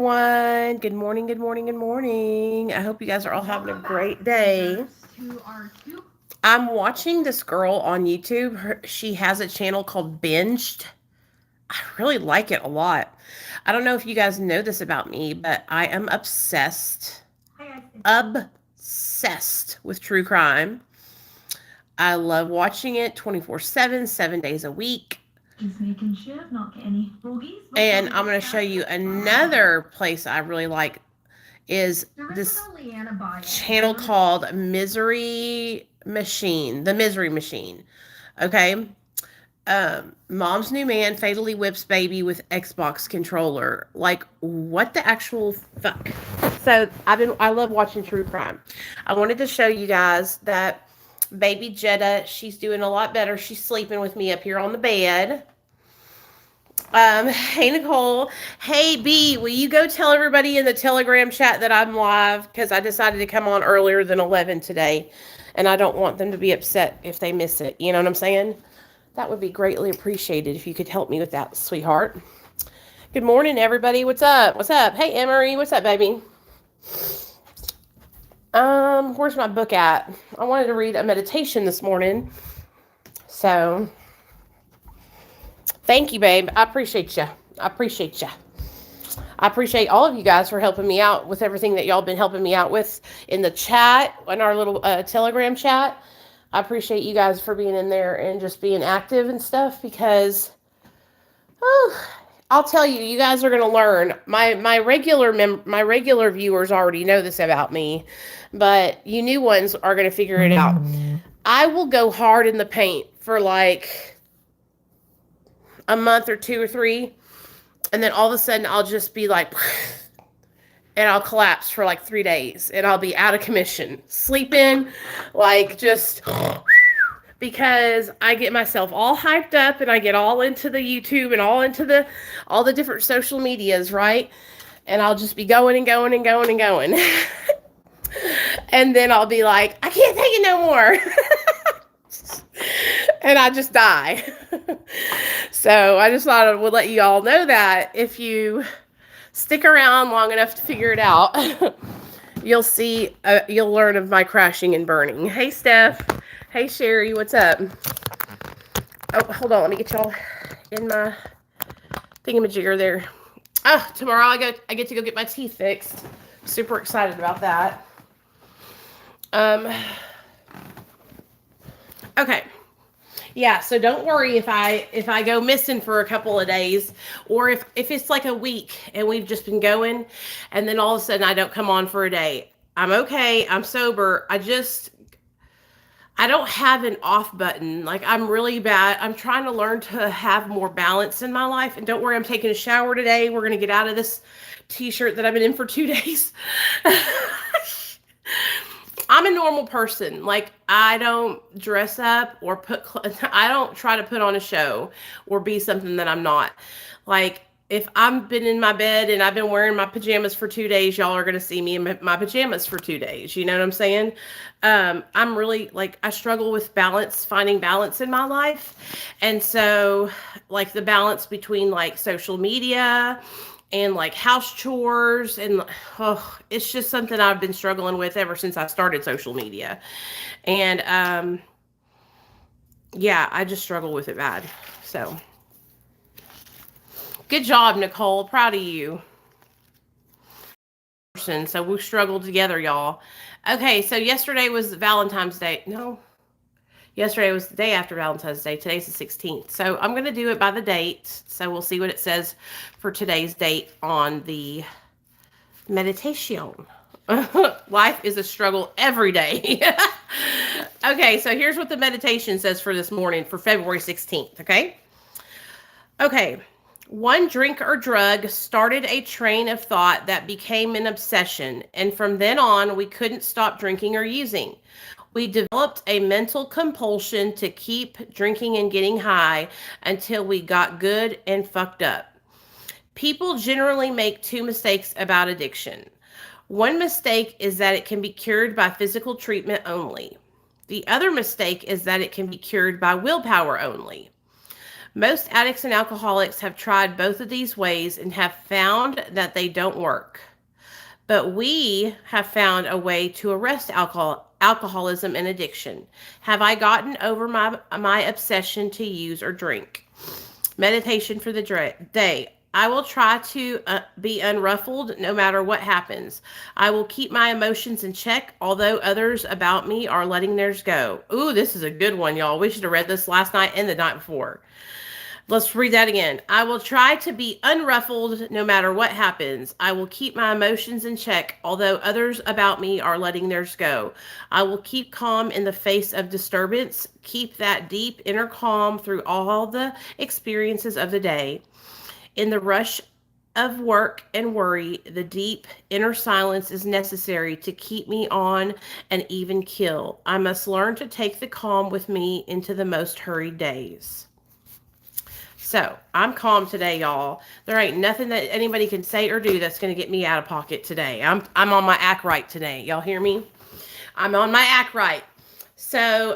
Everyone. Good morning, good morning, good morning. I hope you guys are all having a great day. I'm watching this girl on YouTube. She has a channel called Binged. I really like it a lot. I don't know if you guys know this about me, but I am obsessed with true crime. I love watching it 24/7, 7 days a week. Just making sure not get any boogies. And I'm going to show you another place I really like is this channel called Misery Machine. The Misery Machine. Okay. Mom's new man fatally whips baby with Xbox controller. Like, what the actual fuck? So I love watching true crime. I wanted to show you guys that baby Jetta, she's doing a lot better. She's sleeping with me up here on the bed. Hey Nicole. Hey B, will you go tell everybody in the Telegram chat that I'm live? Because I decided to come on earlier than 11 today. And I don't want them to be upset if they miss it. You know what I'm saying? That would be greatly appreciated if you could help me with that, sweetheart. Good morning, everybody. What's up? What's up? Hey, Emery. What's up, baby? Where's my book at? I wanted to read a meditation this morning. So, thank you, babe. I appreciate you. I appreciate you. I appreciate all of you guys for helping me out with everything that y'all been helping me out with in the chat, in our little Telegram chat. I appreciate you guys for being in there and just being active and stuff because, I'll tell you, you guys are going to learn. My regular viewers already know this about me, but you new ones are going to figure it out. I will go hard in the paint for like a month or two or three, and then all of a sudden I'll just be like, and I'll collapse for like 3 days, and I'll be out of commission, sleeping, like just because I get myself all hyped up and I get all into the YouTube and all into all the different social medias, right? And I'll just be going and going and going and going. And then I'll be like, I can't take it no more. And I just die. So I just thought I would let you all know that if you stick around long enough to figure it out, you'll see, you'll learn of my crashing and burning. Hey, Steph. Hey, Sherry. What's up? Oh, hold on. Let me get y'all in my thingamajigger there. Oh, tomorrow I get to go get my teeth fixed. Super excited about that. Okay. Yeah, so don't worry if I go missing for a couple of days, or if it's like a week and we've just been going and then all of a sudden I don't come on for a day. I'm okay. I'm sober. I don't have an off button. Like, I'm really bad. I'm trying to learn to have more balance in my life. And don't worry, I'm taking a shower today. We're going to get out of this t-shirt that I've been in for 2 days. I'm a normal person. Like, I don't dress up or I don't try to put on a show or be something that I'm not. Like, if I've been in my bed and I've been wearing my pajamas for 2 days, y'all are going to see me in my pajamas for 2 days. You know what I'm saying? I'm really, like, I struggle with finding balance in my life. And so, like, the balance between, like, social media and like house chores, and it's just something I've been struggling with ever since I started social media. And yeah, I just struggle with it bad. So good job, Nicole. Proud of you. So we struggled together, y'all. Okay, so yesterday was Valentine's Day. No, yesterday was the day after Valentine's Day. Today's the 16th. So I'm going to do it by the date. So we'll see what it says for today's date on the meditation. Life is a struggle every day. Okay, so here's what the meditation says for this morning for February 16th, okay? Okay. One drink or drug started a train of thought that became an obsession, and from then on, we couldn't stop drinking or using. We developed a mental compulsion to keep drinking and getting high until we got good and fucked up. People generally make two mistakes about addiction. One mistake is that it can be cured by physical treatment only. The other mistake is that it can be cured by willpower only. Most addicts and alcoholics have tried both of these ways and have found that they don't work. But we have found a way to arrest alcoholism and addiction. Have I gotten over my obsession to use or drink? Meditation for the day. I will try to be unruffled no matter what happens. I will keep my emotions in check, although others about me are letting theirs go. Ooh, this is a good one, y'all. We should have read this last night and the night before. Let's read that again. I will try to be unruffled no matter what happens. I will keep my emotions in check, although others about me are letting theirs go. I will keep calm in the face of disturbance, keep that deep inner calm through all the experiences of the day. In the rush of work and worry, the deep inner silence is necessary to keep me on an even keel. I must learn to take the calm with me into the most hurried days. So, I'm calm today, y'all. There ain't nothing that anybody can say or do that's going to get me out of pocket today. I'm on my act right today. Y'all hear me? I'm on my act right. So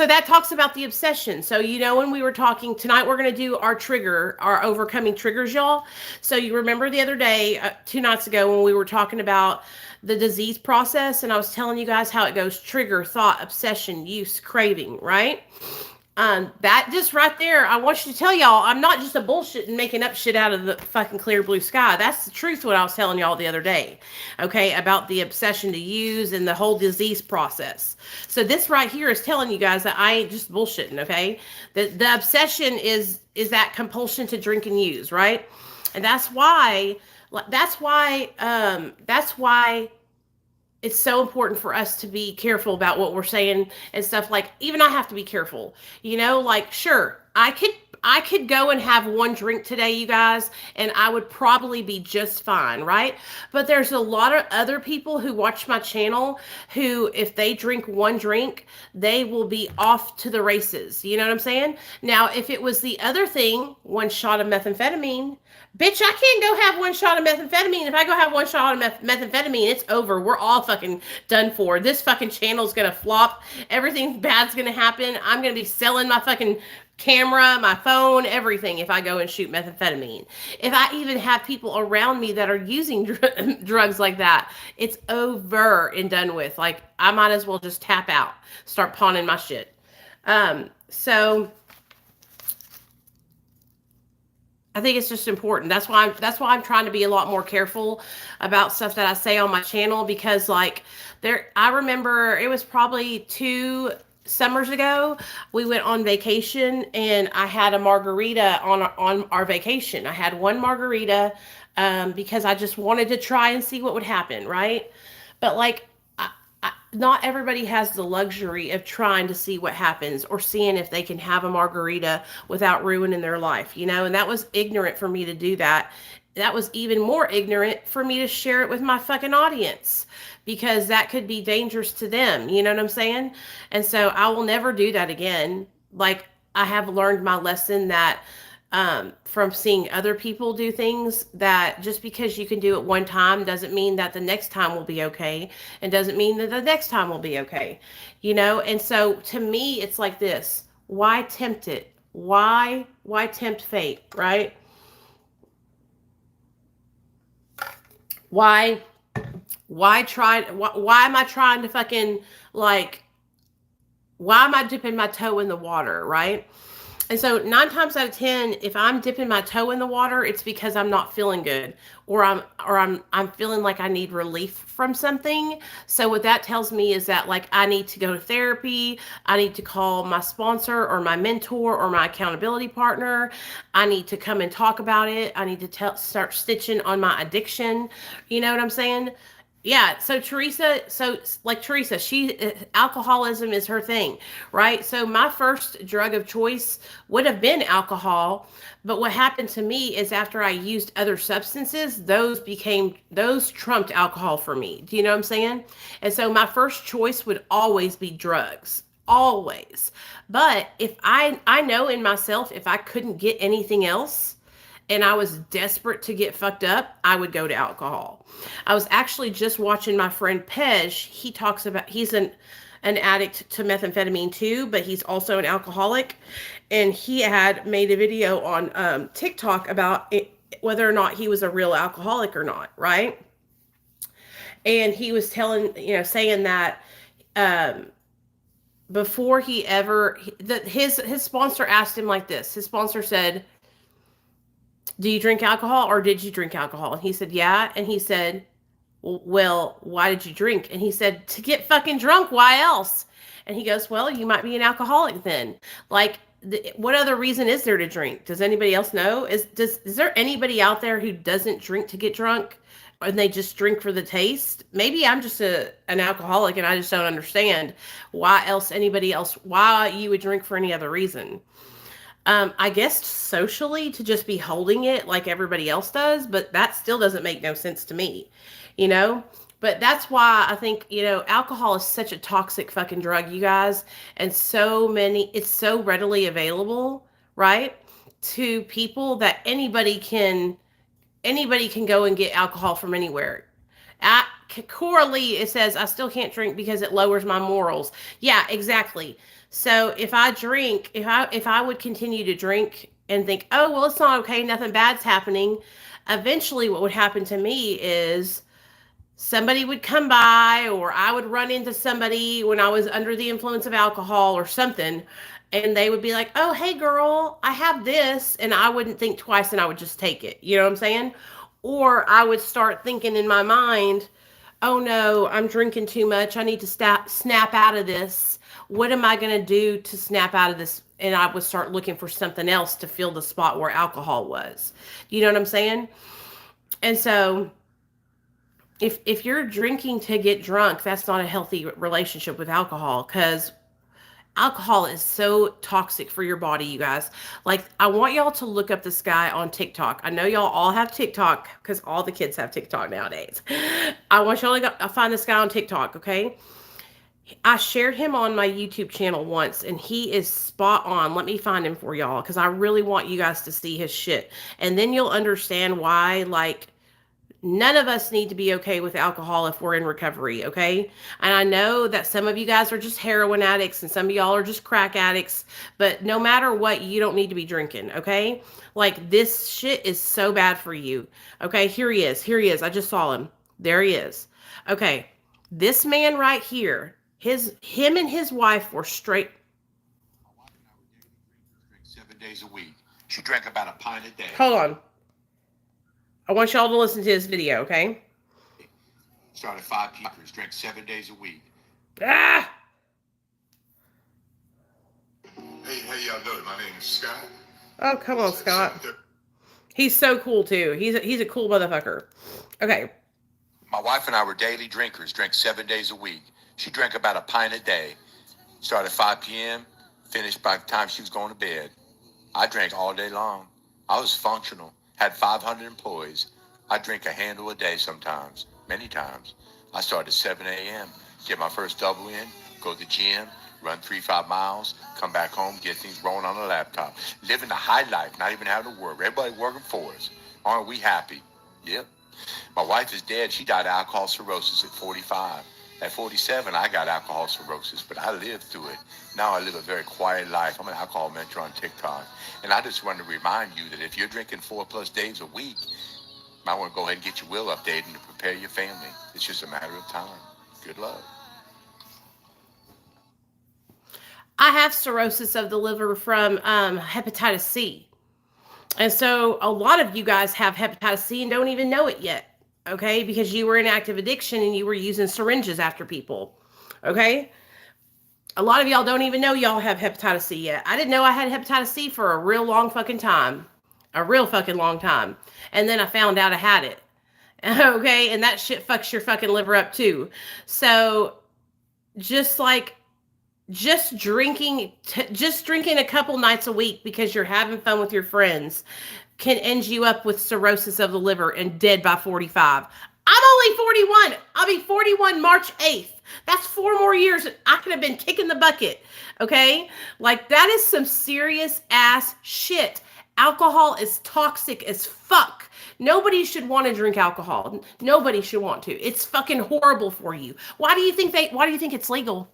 that talks about the obsession. So, when we were talking tonight, we're going to do our overcoming triggers, y'all. So, you remember the other day, 2 nights ago, when we were talking about the disease process, and I was telling you guys how it goes: trigger, thought, obsession, use, craving, right? That just right there, I want you to tell y'all, I'm not just a bullshit and making up shit out of the fucking clear blue sky. That's the truth, what I was telling y'all the other day, okay, about the obsession to use and the whole disease process. So this right here is telling you guys that I ain't just bullshitting, okay? The obsession is that compulsion to drink and use, right? And that's why it's so important for us to be careful about what we're saying and stuff. Like, even I have to be careful, like, sure, I could go and have one drink today, you guys, and I would probably be just fine, right? But there's a lot of other people who watch my channel who, if they drink one drink, they will be off to the races. You know what I'm saying? Now, if it was the other thing, one shot of methamphetamine, bitch, I can't go have one shot of methamphetamine. If I go have one shot of methamphetamine, it's over. We're all fucking done for. This fucking channel's gonna flop. Everything bad's gonna happen. I'm gonna be selling my fucking camera, my phone, everything if I go and shoot methamphetamine. If I even have people around me that are using drugs like that, it's over and done with. Like, I might as well just tap out, start pawning my shit. So I think it's just important. That's why I'm trying to be a lot more careful about stuff that I say on my channel, because like I remember it was probably 2 summers ago, we went on vacation and I had a margarita on our vacation. I had one margarita because I just wanted to try and see what would happen, right? But like, not everybody has the luxury of trying to see what happens or seeing if they can have a margarita without ruining their life, and that was ignorant for me to do that. That was even more ignorant for me to share it with my fucking audience, because that could be dangerous to them. You know what I'm saying? And so I will never do that again. Like, I have learned my lesson that from seeing other people do things, that just because you can do it one time doesn't mean that the next time will be okay, and doesn't mean that the next time will be okay, And so to me, it's like this: why tempt it? Why tempt fate, right? Why am I trying to fucking, like, why am I dipping my toe in the water, right? And so 9 times out of 10, if I'm dipping my toe in the water, it's because I'm not feeling good, or I'm feeling like I need relief from something. So what that tells me is that, like, I need to go to therapy. I need to call my sponsor or my mentor or my accountability partner. I need to come and talk about it. I need to start stitching on my addiction. You know what I'm saying? Yeah, so Teresa, alcoholism is her thing, right? So my first drug of choice would have been alcohol, but what happened to me is, after I used other substances, those trumped alcohol for me. Do you know what I'm saying? And so my first choice would always be drugs. Always. But if I know in myself, if I couldn't get anything else, and I was desperate to get fucked up, I would go to alcohol. I was actually just watching my friend Pej. He talks about, he's an addict to methamphetamine too, but he's also an alcoholic. and he had made a video on TikTok about it, whether or not he was a real alcoholic or not, right? And he was telling, saying that um, before he ever, that his sponsor asked him like this. His sponsor said, "Do you drink alcohol, or did you drink alcohol?" And he said, "Yeah." And he said, "Well, why did you drink?" And he said, "To get fucking drunk. Why else?" And he goes, "Well, you might be an alcoholic then. Like, what other reason is there to drink? Does anybody else know? Is there anybody out there who doesn't drink to get drunk, and they just drink for the taste? Maybe I'm just an alcoholic, and I just don't understand why you would drink for any other reason." I guess socially, to just be holding it like everybody else does, but that still doesn't make no sense to me, you know? But that's why I think, alcohol is such a toxic fucking drug, you guys. And it's so readily available, right? To people that anybody can go and get alcohol from anywhere. At Coralie, it says, "I still can't drink because it lowers my morals." Yeah, exactly. So if I would continue to drink and think, "Oh, well, it's not okay, nothing bad's happening," eventually what would happen to me is somebody would come by, or I would run into somebody when I was under the influence of alcohol or something, and they would be like, "Oh, hey girl, I have this," and I wouldn't think twice and I would just take it. You know what I'm saying? Or I would start thinking in my mind, "Oh no, I'm drinking too much. I need to snap out of this. What am I going to do to snap out of this?" And I would start looking for something else to fill the spot where alcohol was. You know what I'm saying? And so if you're drinking to get drunk, that's not a healthy relationship with alcohol, because alcohol is so toxic for your body, you guys. Like, I want y'all to look up this guy on TikTok. I know y'all all have TikTok because all the kids have TikTok nowadays. I want y'all to find this guy on TikTok, okay? I shared him on my YouTube channel once, and he is spot on. Let me find him for y'all, because I really want you guys to see his shit. And then you'll understand why, like, none of us need to be okay with alcohol if we're in recovery, okay? And I know that some of you guys are just heroin addicts and some of y'all are just crack addicts, but no matter what, you don't need to be drinking, okay? Like, this shit is so bad for you. Okay, here he is. Here he is. I just saw him. There he is. Okay, this man right here, him and his wife were straight. My wife and I were daily drinkers, drink 7 days a week. She drank about a pint a day. Hold on. I want y'all to listen to this video, okay? Started 5 p.m. Drank 7 days a week. Ah! Hey, how y'all doing? My name is Scott. Oh, come on, Scott. He's so cool, too. He's a cool motherfucker. Okay. My wife and I were daily drinkers, drank 7 days a week. She drank about a pint a day. Started 5 p.m., finished by the time she was going to bed. I drank all day long. I was functional. Had 500 employees. I drink a handle a day sometimes, many times. I start at 7 a.m., get my first double in, go to the gym, run 3-5 miles, come back home, get things rolling on the laptop. Living a high life, not even having to work. Everybody working for us. Aren't we happy? Yep. My wife is dead. She died of alcohol cirrhosis at 45. At 47, I got alcohol cirrhosis, but I lived through it. Now I live a very quiet life. I'm an alcohol mentor on TikTok. And I just want to remind you that if you're drinking 4+ days a week, you might want to go ahead and get your will updated and to prepare your family. It's just a matter of time. Good luck. I have cirrhosis of the liver from hepatitis C. And so a lot of you guys have hepatitis C and don't even know it yet, okay? Because you were in active addiction and you were using syringes after people, okay? A lot of y'all don't even know y'all have hepatitis C yet. I didn't know I had hepatitis C for a real long fucking time. A real fucking long time. And then I found out I had it. Okay? And that shit fucks your fucking liver up too. So just drinking a couple nights a week because you're having fun with your friends can end you up with cirrhosis of the liver and dead by 45. I'm only 41. I'll be 41 March 8th. That's 4 more years. I could have been kicking the bucket. Okay? Like, that is some serious ass shit. Alcohol is toxic as fuck. Nobody should want to drink alcohol. Nobody should want to. It's fucking horrible for you. Why do you think it's legal?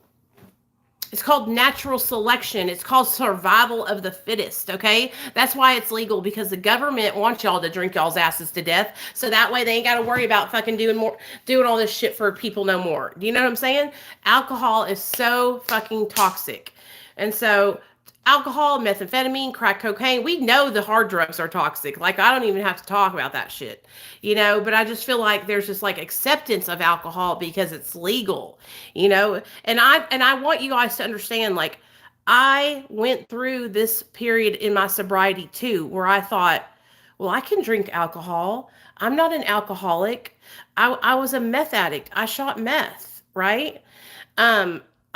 It's called natural selection. It's called survival of the fittest, okay? That's why it's legal, because the government wants y'all to drink y'all's asses to death, so that way they ain't got to worry about fucking doing all this shit for people no more. Do you know what I'm saying? Alcohol is so fucking toxic. And so alcohol, methamphetamine, crack cocaine, we know the hard drugs are toxic. Like, I don't even have to talk about that shit, but I just feel like there's just like acceptance of alcohol because it's legal, and I want you guys to understand, like, I went through this period in my sobriety too, where I thought, well, I can drink alcohol. I'm not an alcoholic. I was a meth addict. I shot meth, right?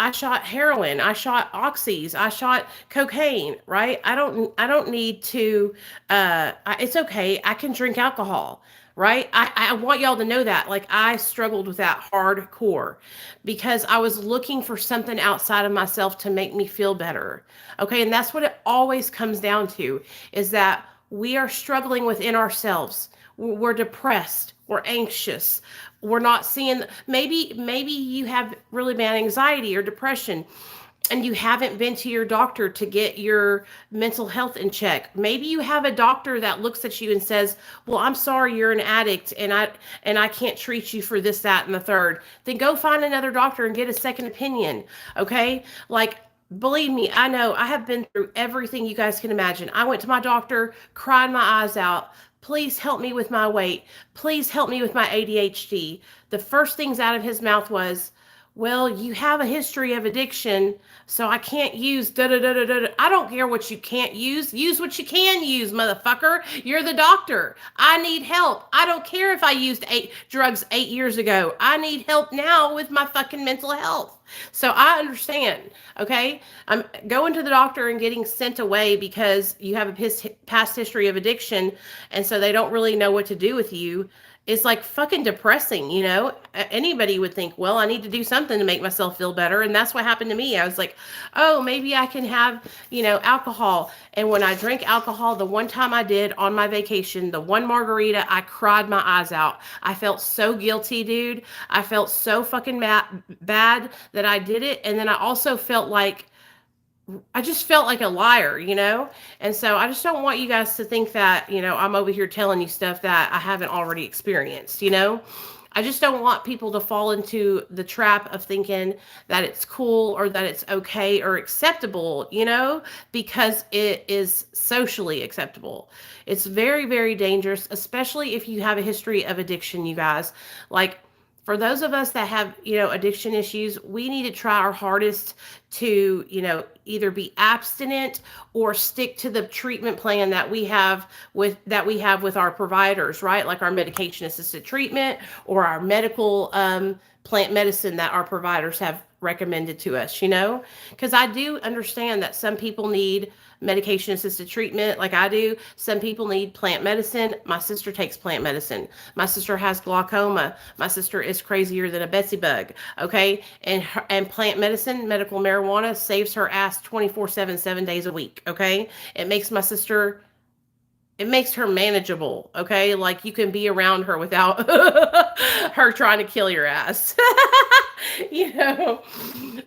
I shot heroin, I shot oxys, I shot cocaine, right? I don't need to, it's okay. I can drink alcohol, right? I want y'all to know that. Like, I struggled with that hardcore because I was looking for something outside of myself to make me feel better. Okay. And that's what it always comes down to, is that we are struggling within ourselves. We're depressed. We're anxious. We're not seeing, maybe you have really bad anxiety or depression and you haven't been to your doctor to get your mental health in check. Maybe you have a doctor that looks at you and says, well, I'm sorry, you're an addict and I can't treat you for this, that, and the third. Then go find another doctor and get a second opinion. Okay. Like, believe me, I know I have been through everything you guys can imagine. I went to my doctor, cried my eyes out. Please help me with my weight. Please help me with my ADHD. The first things out of his mouth was, well, you have a history of addiction, so I can't use da-da-da-da-da. I don't care what you can't use. Use what you can use, motherfucker. You're the doctor. I need help. I don't care if I used drugs 8 years ago. I need help now with my fucking mental health. So I understand, okay? I'm going to the doctor and getting sent away because you have a past history of addiction, and so they don't really know what to do with you. It's like fucking depressing, Anybody would think, well, I need to do something to make myself feel better. And that's what happened to me. I was like, oh, maybe I can have, alcohol. And when I drank alcohol, the one time I did on my vacation, the one margarita, I cried my eyes out. I felt so guilty, dude. I felt so fucking bad that I did it. And then I also felt like, I just felt like a liar, And so I just don't want you guys to think that, I'm over here telling you stuff that I haven't already experienced, I just don't want people to fall into the trap of thinking that it's cool or that it's okay or acceptable, because it is socially acceptable. It's very, very dangerous, especially if you have a history of addiction, you guys. Like, for those of us that have, addiction issues, we need to try our hardest to, either be abstinent or stick to the treatment plan that we have with our providers, right? Like our medication assisted treatment or our medical plant medicine that our providers have recommended to us, because I do understand that some people need medication assisted treatment like I do. Some people need plant medicine. My sister takes plant medicine. My sister has glaucoma. My sister is crazier than a Betsy bug. Okay. And plant medicine, medical marijuana, saves her ass 24/7, 7 days a week. Okay. It makes her manageable. Okay. Like, you can be around her without her trying to kill your ass.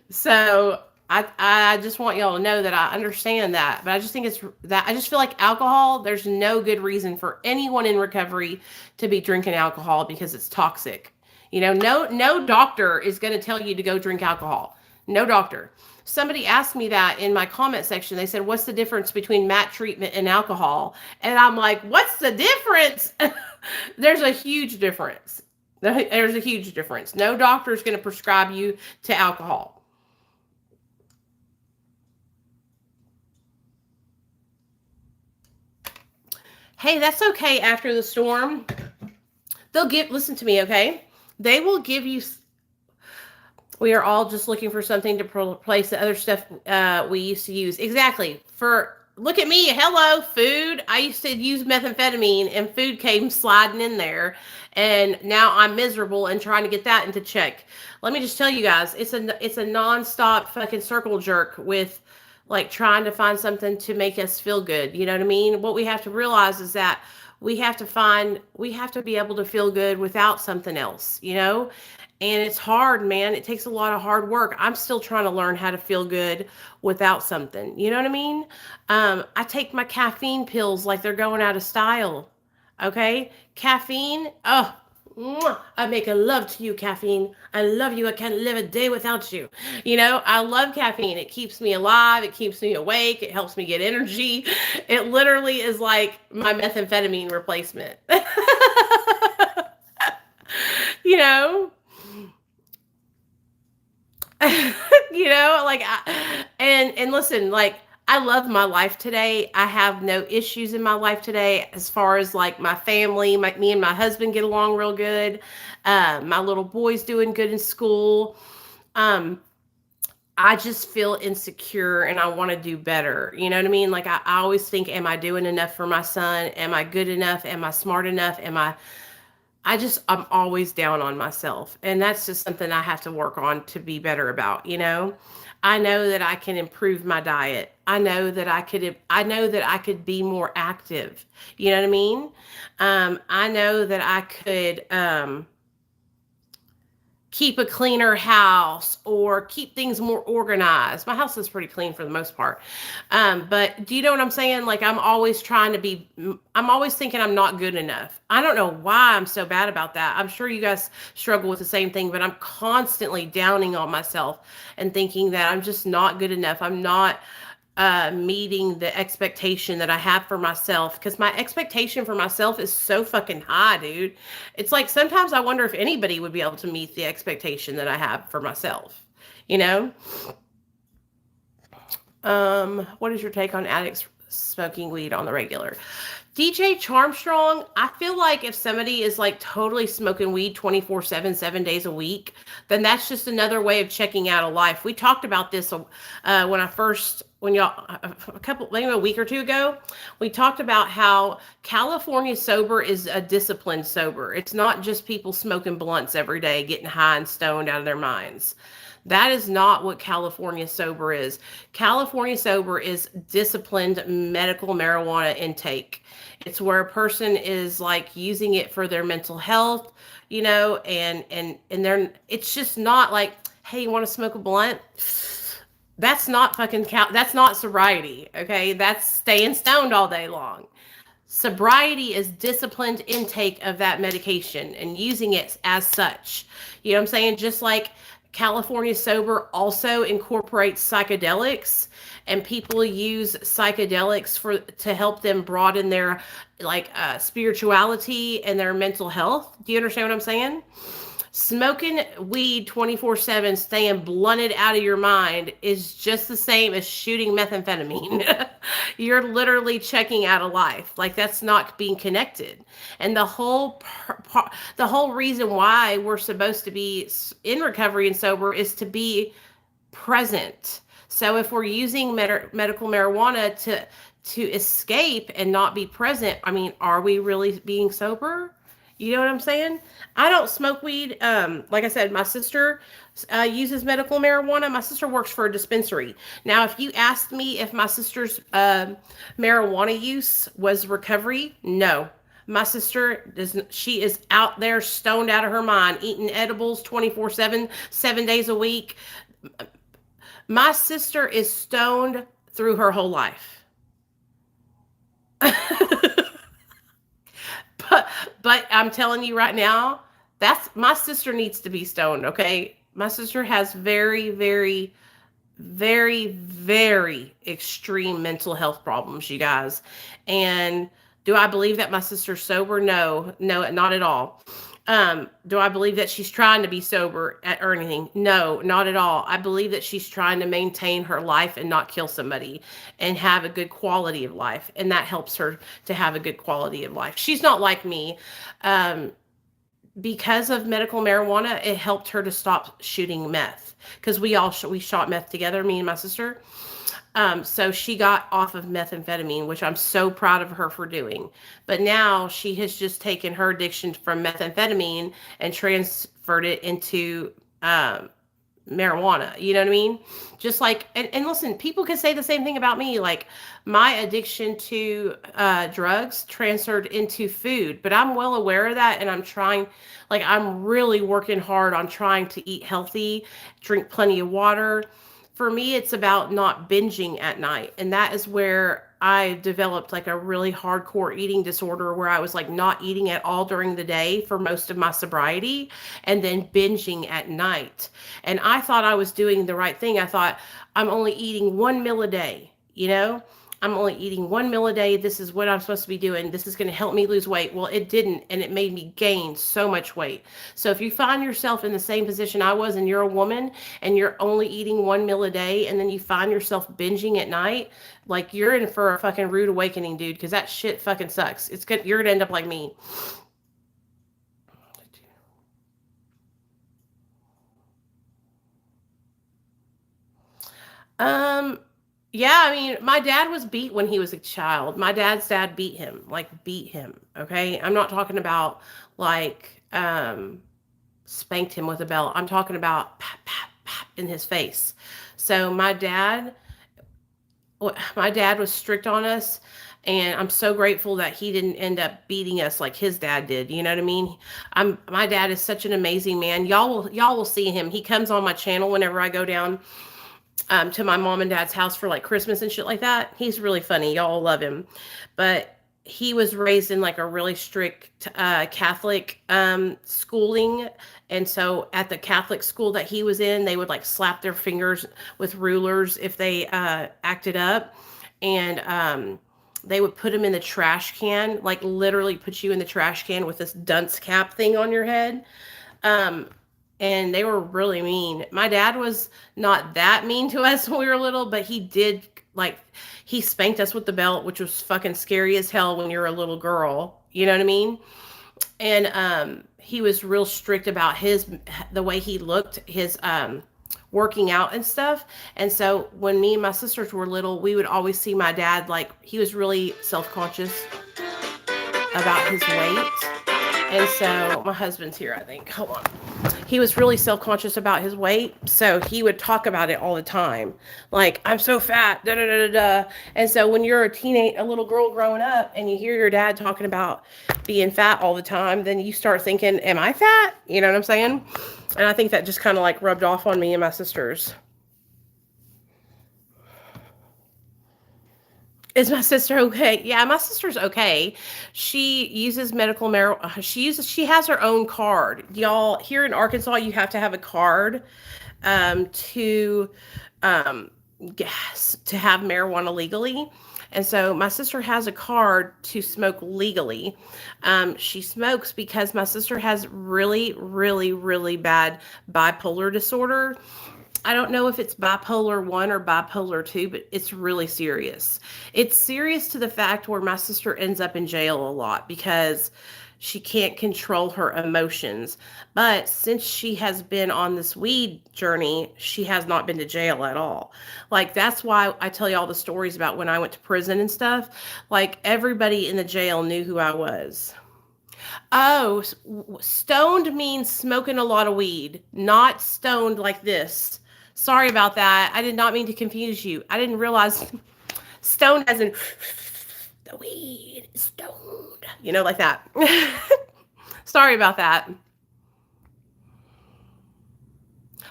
So I just want y'all to know that I understand that, but I just think I just feel like alcohol, there's no good reason for anyone in recovery to be drinking alcohol because it's toxic. No doctor is going to tell you to go drink alcohol. No doctor. Somebody asked me that in my comment section. They said, what's the difference between MAT treatment and alcohol? And I'm like, what's the difference? There's a huge difference. There's a huge difference. No doctor is going to prescribe you to alcohol. Hey, that's okay. After the storm, listen to me, okay? They will give you, we are all just looking for something to replace the other stuff we used to use. Exactly. Look at me. Hello, food. I used to use methamphetamine and food came sliding in there. And now I'm miserable and trying to get that into check. Let me just tell you guys, it's a nonstop fucking circle jerk with like trying to find something to make us feel good. You know what I mean? What we have to realize is that we have to be able to feel good without something else, you know? And it's hard, man. It takes a lot of hard work. I'm still trying to learn how to feel good without something. You know what I mean? I take my caffeine pills like they're going out of style. Okay? Caffeine, oh, mwah, I make a love to you, caffeine. I love you. I can't live a day without you. You know, I love caffeine. It keeps me alive. It keeps me awake. It helps me get energy. It literally is like my methamphetamine replacement. You know? You know, like and listen, like I love my life today. I have no issues in my life today as far as like my family, me and my husband get along real good. My little boy's doing good in school. Um, I just feel insecure and I want to do better. You know what I mean? Like I always think, am I doing enough for my son? Am I good enough? Am I smart enough? I'm always down on myself. And that's just something I have to work on to be better about, you know? I know that I can improve my diet. I know that I could be more active. You know what I mean? I know that I could, keep a cleaner house or keep things more organized. My house is pretty clean for the most part. But do you know what I'm saying? Like I'm always I'm always thinking I'm not good enough. I don't know why I'm so bad about that. I'm sure you guys struggle with the same thing, but I'm constantly downing on myself and thinking that I'm just not good enough. I'm not meeting the expectation that I have for myself, because my expectation for myself is so fucking high, dude. It's like sometimes I wonder if anybody would be able to meet the expectation that I have for myself, you know? What is your take on addicts smoking weed on the regular? DJ Charmstrong, I feel like if somebody is like totally smoking weed 24/7, 7 days a week, then that's just another way of checking out of life. We talked about this when y'all, maybe a week or two ago, we talked about how California sober is a disciplined sober. It's not just people smoking blunts every day, getting high and stoned out of their minds. That is not what California sober is. California sober is disciplined medical marijuana intake. It's where a person is like using it for their mental health, you know, and it's just not like, hey, you want to smoke a blunt? That's not that's not sobriety, okay? That's staying stoned all day long. Sobriety is disciplined intake of that medication and using it as such. You know what I'm saying? Just like California sober also incorporates psychedelics, and people use psychedelics to help them broaden their spirituality and their mental health. Do you understand what I'm saying? Smoking weed 24/7, staying blunted out of your mind is just the same as shooting methamphetamine. You're literally checking out of life. Like that's not being connected. And the whole reason why we're supposed to be in recovery and sober is to be present. So if we're using medical marijuana to escape and not be present, I mean, are we really being sober? You know what I'm saying? I don't smoke weed. Like I said, my sister uses medical marijuana. My sister works for a dispensary. Now, if you asked me if my sister's marijuana use was recovery, no. My sister doesn't. She is out there stoned out of her mind, eating edibles 24/7, 7 days a week. My sister is stoned through her whole life. But I'm telling you right now, my sister needs to be stoned, okay? My sister has very, very, very, very extreme mental health problems, you guys. And do I believe that my sister's sober? No, not at all. Do I believe that she's trying to be sober or anything? No, not at all. I believe that she's trying to maintain her life and not kill somebody and have a good quality of life. And that helps her to have a good quality of life. She's not like me. Because of medical marijuana, it helped her to stop shooting meth, because we shot meth together, me and my sister. So she got off of methamphetamine, which I'm so proud of her for doing. But now she has just taken her addiction from methamphetamine and transferred it into marijuana. You know what I mean? Just like, and listen, people can say the same thing about me. Like, my addiction to drugs transferred into food, but I'm well aware of that, and I'm really working hard on trying to eat healthy, drink plenty of water. For me, it's about not binging at night, and that is where I developed like a really hardcore eating disorder where I was like not eating at all during the day for most of my sobriety and then binging at night. And I thought I was doing the right thing. I thought I'm only eating 1 meal a day, you know? I'm only eating 1 meal a day. This is what I'm supposed to be doing. This is going to help me lose weight. Well, it didn't, and it made me gain so much weight. So if you find yourself in the same position I was, and you're a woman and you're only eating 1 meal a day, and then you find yourself binging at night, like, you're in for a fucking rude awakening, dude, because that shit fucking sucks. It's good. You're going to end up like me. Yeah, I mean, my dad was beat when he was a child. My dad's dad beat him, like beat him. Okay. I'm not talking about like spanked him with a belt. I'm talking about pap, pap, pap in his face. So my dad was strict on us, and I'm so grateful that he didn't end up beating us like his dad did. You know what I mean? My dad is such an amazing man. Y'all will see him. He comes on my channel whenever I go down to my mom and dad's house for like Christmas and shit like that. He's really funny. Y'all love him. But he was raised in like a really strict Catholic schooling. And so at the Catholic school that he was in, they would like slap their fingers with rulers if they acted up. And they would put him in the trash can, like literally put you in the trash can with this dunce cap thing on your head. And they were really mean. My dad was not that mean to us when we were little, but he did, like, he spanked us with the belt, which was fucking scary as hell when you're a little girl. You know what I mean? And he was real strict about the way he looked, his working out and stuff. And so when me and my sisters were little, we would always see my dad, like, he was really self-conscious about his weight. And so my husband's here, I think. Hold on. He was really self-conscious about his weight, so he would talk about it all the time. Like, I'm so fat, da da da da da. And so when you're a little girl growing up, and you hear your dad talking about being fat all the time, then you start thinking, am I fat? You know what I'm saying? And I think that just kind of like rubbed off on me and my sisters. Is my sister okay? Yeah, my sister's okay. She uses medical marijuana. She has her own card. Y'all, here in Arkansas, you have to have a card to have marijuana legally. And so my sister has a card to smoke legally. She smokes because my sister has really, really, really bad bipolar disorder. I don't know if it's bipolar 1 or bipolar 2, but it's really serious. It's serious to the fact where my sister ends up in jail a lot because she can't control her emotions. But since she has been on this weed journey, she has not been to jail at all. Like, that's why I tell you all the stories about when I went to prison and stuff. Like, everybody in the jail knew who I was. Oh, stoned means smoking a lot of weed, not stoned like this. Sorry about that. I did not mean to confuse you. I didn't realize stoned as in the weed is stoned. You know, like that. Sorry about that.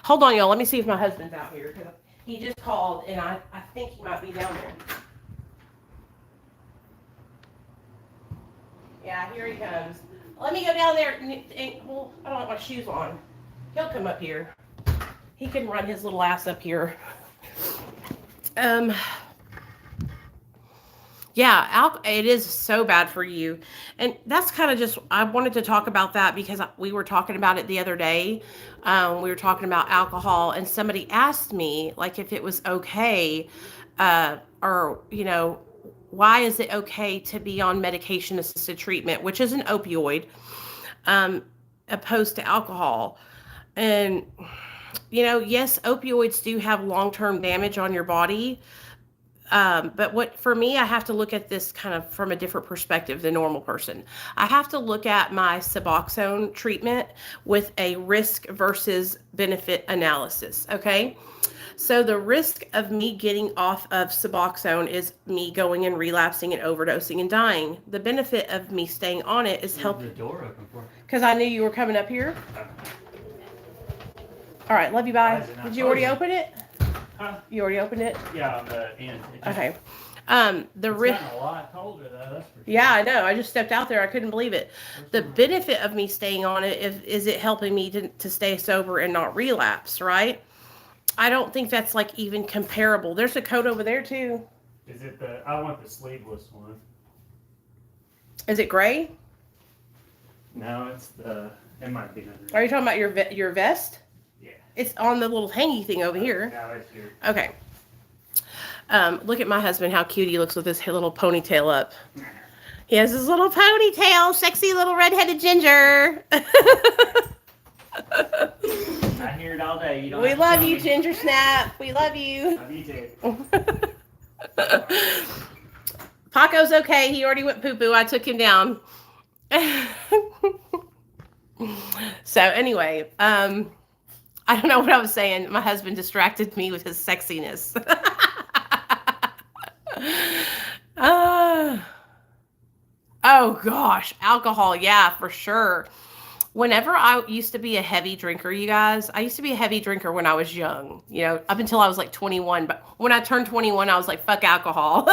Hold on, y'all. Let me see if my husband's out here. He just called, and I think he might be down there. Yeah, here he comes. Let me go down there. Well, I don't have my shoes on. He'll come up here. He can run his little ass up here. Yeah, it is so bad for you. And that's kind of just, I wanted to talk about that because we were talking about it the other day. We were talking about alcohol, and somebody asked me, like, if it was okay, or, you know, why is it okay to be on medication-assisted treatment, which is an opioid, opposed to alcohol? And, you know, yes, opioids do have long-term damage on your body, But what for me, I have to look at this kind of from a different perspective than normal person. I have to look at my Suboxone treatment with a risk versus benefit analysis. Okay. So the risk of me getting off of Suboxone is me going and relapsing and overdosing and dying. The benefit of me staying on it is helping. The door open for. Because I knew you were coming up here. All right, love you, bye. Did you already open it? Huh? You already opened it? Yeah, on the end. Okay. The It's risk. gotten a lot colder though. That's for sure. Yeah, I know. I just stepped out there. I couldn't believe it. The benefit of me staying on it is it helping me to stay sober and not relapse, right? I don't think that's like even comparable. There's a coat over there too. Is it the? I want the sleeveless one. Is it gray? No, it's the. It might be under. Are you talking about your vest? Yeah. It's on the little hangy thing over here. No, it's here. Okay. Look at my husband, how cute he looks with his little ponytail up. He has his little ponytail, sexy little redheaded ginger. I hear it all day. You don't We have to love tell you, me. Ginger Snap. We love you. Love you too. Paco's okay. He already went poo-poo. I took him down. So anyway, I don't know what I was saying. My husband distracted me with his sexiness. Oh gosh, alcohol. Yeah, for sure. Whenever I used to be a heavy drinker, you guys, I used to be a heavy drinker when I was young, up until I was like 21. But when I turned 21, I was like, fuck alcohol.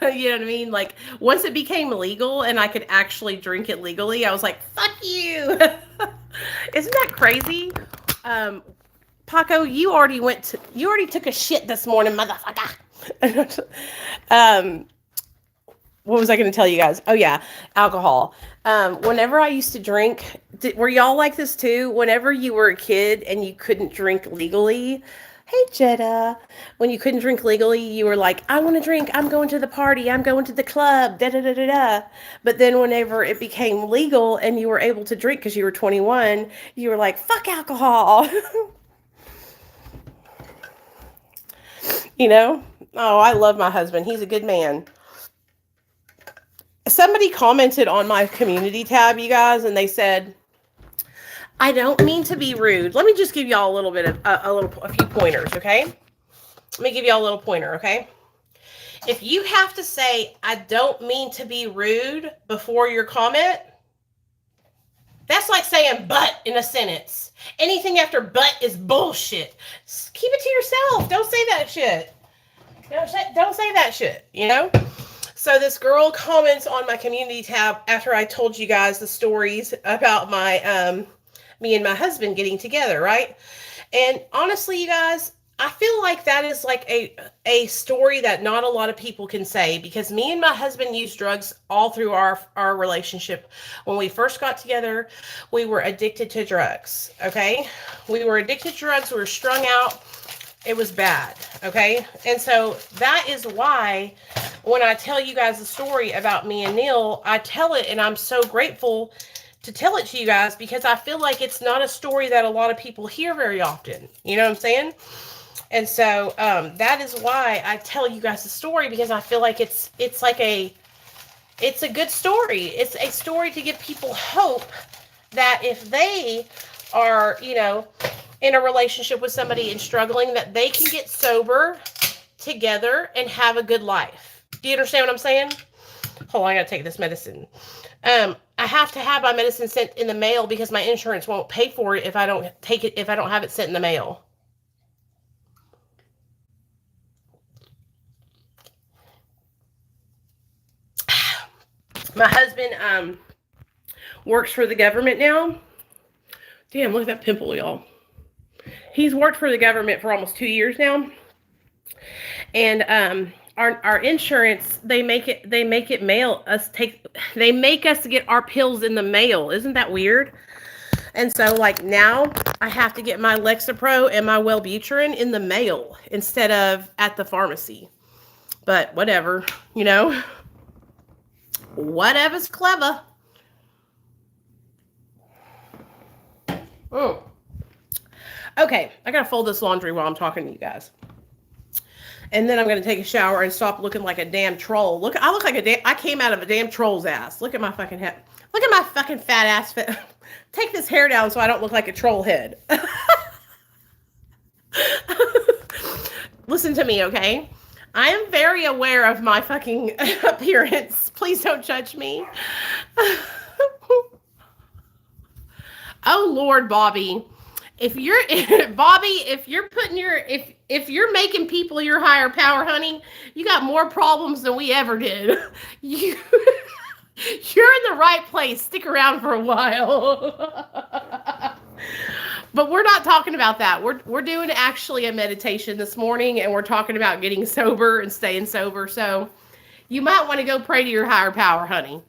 You know what I mean? Like once it became legal and I could actually drink it legally, I was like, fuck you. Isn't that crazy? Paco, you already took a shit this morning, motherfucker. What was I going to tell you guys? Oh yeah, alcohol. Whenever I used to drink, were y'all like this too? Whenever you were a kid and you couldn't drink legally, hey Jetta, when you couldn't drink legally, you were like, I want to drink. I'm going to the party. I'm going to the club. Da da da da da. But then whenever it became legal and you were able to drink because you were 21, you were like, fuck alcohol. Oh, I love my husband. He's a good man. Somebody commented on my community tab, you guys, and they said, I don't mean to be rude. Let me just give y'all a little bit of a few pointers, okay? Let me give y'all a little pointer, okay? If you have to say, I don't mean to be rude before your comment, that's like saying but in a sentence. Anything after but is bullshit. Keep it to yourself. Don't say that shit. Don't say that shit, So this girl comments on my community tab after I told you guys the stories about my me and my husband getting together, right? And honestly, you guys, I feel like that is like a story that not a lot of people can say, because me and my husband used drugs all through our relationship. When we first got together, we were addicted to drugs, okay? We were addicted to drugs. We were strung out. It was bad, okay? And so that is why when I tell you guys the story about me and Neil, I tell it and I'm so grateful to tell it to you guys, because I feel like it's not a story that a lot of people hear very often. You know what I'm saying? And so that is why I tell you guys the story, because I feel like it's a good story. It's a story to give people hope that if they are, in a relationship with somebody and struggling, that they can get sober together and have a good life. Do you understand what I'm saying? Hold on, I gotta take this medicine. I have to have my medicine sent in the mail because my insurance won't pay for it if I don't have it sent in the mail. My husband works for the government now. Damn, look at that pimple, y'all. He's worked for the government for almost 2 years now. And our insurance, they make us get our pills in the mail. Isn't that weird? And so like now I have to get my Lexapro and my Wellbutrin in the mail instead of at the pharmacy. But whatever, whatever's clever. Okay, I gotta fold this laundry while I'm talking to you guys. And then I'm going to take a shower and stop looking like a damn troll. Look, I look like I came out of a damn troll's ass. Look at my fucking head. Look at my fucking fat ass. Take this hair down so I don't look like a troll head. Listen to me, okay? I am very aware of my fucking appearance. Please don't judge me. Oh Lord, Bobby. If you're making people your higher power, honey, you got more problems than we ever did. You're in the right place. Stick around for a while. But we're not talking about that. We're doing actually a meditation this morning, and we're talking about getting sober and staying sober. So you might want to go pray to your higher power, honey.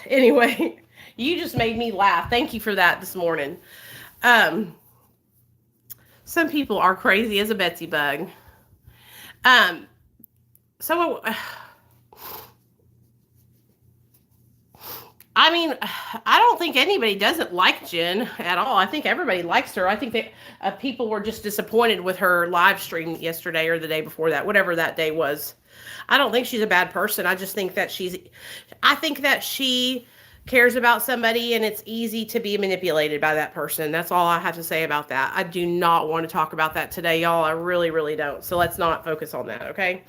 Anyway, you just made me laugh. Thank you for that this morning. Some people are crazy as a Betsy bug. So I mean, I don't think anybody doesn't like Jen at all. I think everybody likes her. I think that people were just disappointed with her live stream yesterday or the day before that, whatever that day was. I don't think she's a bad person. I just think that I think that she cares about somebody and it's easy to be manipulated by that person. That's all I have to say about that. I do not want to talk about that today, y'all. I really, really don't. So let's not focus on that, okay?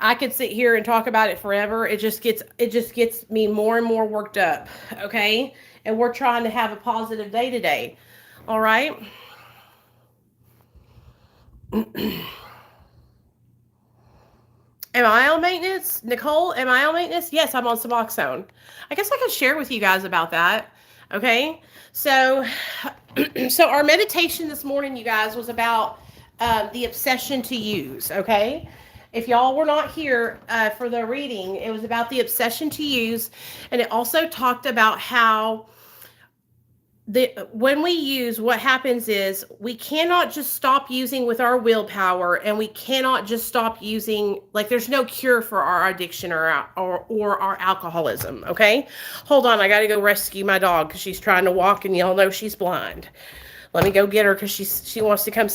I could sit here and talk about it forever. It just gets me more and more worked up, okay? And we're trying to have a positive day today. All right? Am I on maintenance? Nicole, am I on maintenance? Yes, I'm on Suboxone. I guess I could share with you guys about that. Okay? So our meditation this morning, you guys, was about the obsession to use, okay? If y'all were not here for the reading, it was about the obsession to use, and it also talked about how when we use, what happens is we cannot just stop using with our willpower, and we cannot just stop using, like there's no cure for our addiction or our alcoholism, okay? Hold on, I got to go rescue my dog because she's trying to walk, and y'all know she's blind. Let me go get her because she wants to come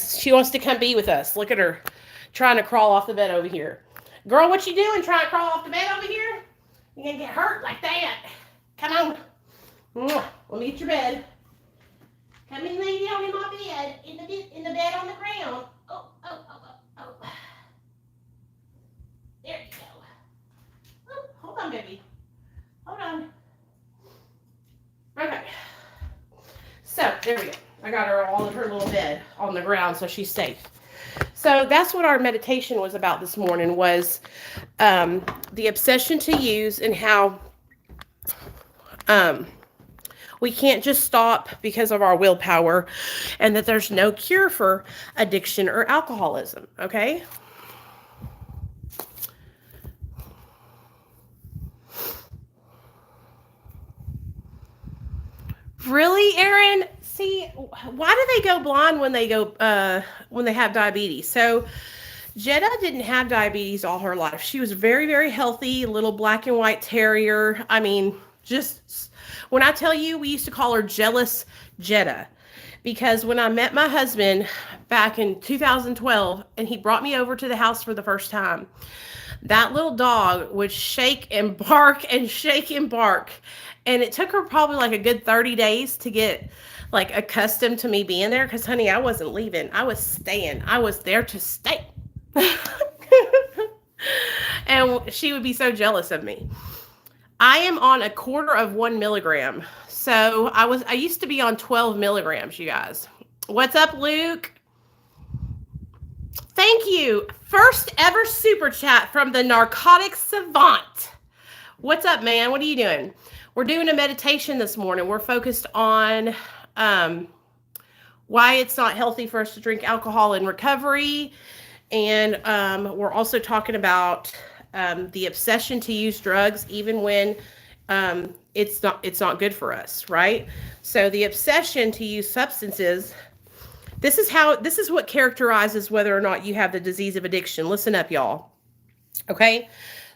be with us. Look at her. Trying to crawl off the bed over here. Girl, what you doing trying to crawl off the bed over here? You're going to get hurt like that. Come on. Let me get your bed. Come and lay down in my bed. In the bed on the ground. Oh. There you go. Oh, hold on, baby. Hold on. Okay. So, there we go. I got her all in her little bed on the ground so she's safe. So that's what our meditation was about this morning, was the obsession to use, and how we can't just stop because of our willpower, and that there's no cure for addiction or alcoholism, okay? Really, Erin? See, why do they go blind when they have diabetes? So Jetta didn't have diabetes all her life. She was very, very healthy, little black and white terrier. I mean, just when I tell you, we used to call her Jealous Jetta, because when I met my husband back in 2012 and he brought me over to the house for the first time, that little dog would shake and bark and shake and bark. And it took her probably like a good 30 days to get like accustomed to me being there, because honey, I wasn't leaving. I was staying. I was there to stay. And she would be so jealous of me. I am on 1/4 milligram. So I used to be on 12 milligrams, you guys. What's up, Luke? Thank you. First ever super chat from the narcotic savant. What's up, man? What are you doing? We're doing a meditation this morning. We're focused on why it's not healthy for us to drink alcohol in recovery. And we're also talking about the obsession to use drugs even when it's not good for us, right? So the obsession to use substances, this is what characterizes whether or not you have the disease of addiction. Listen up, y'all. Okay?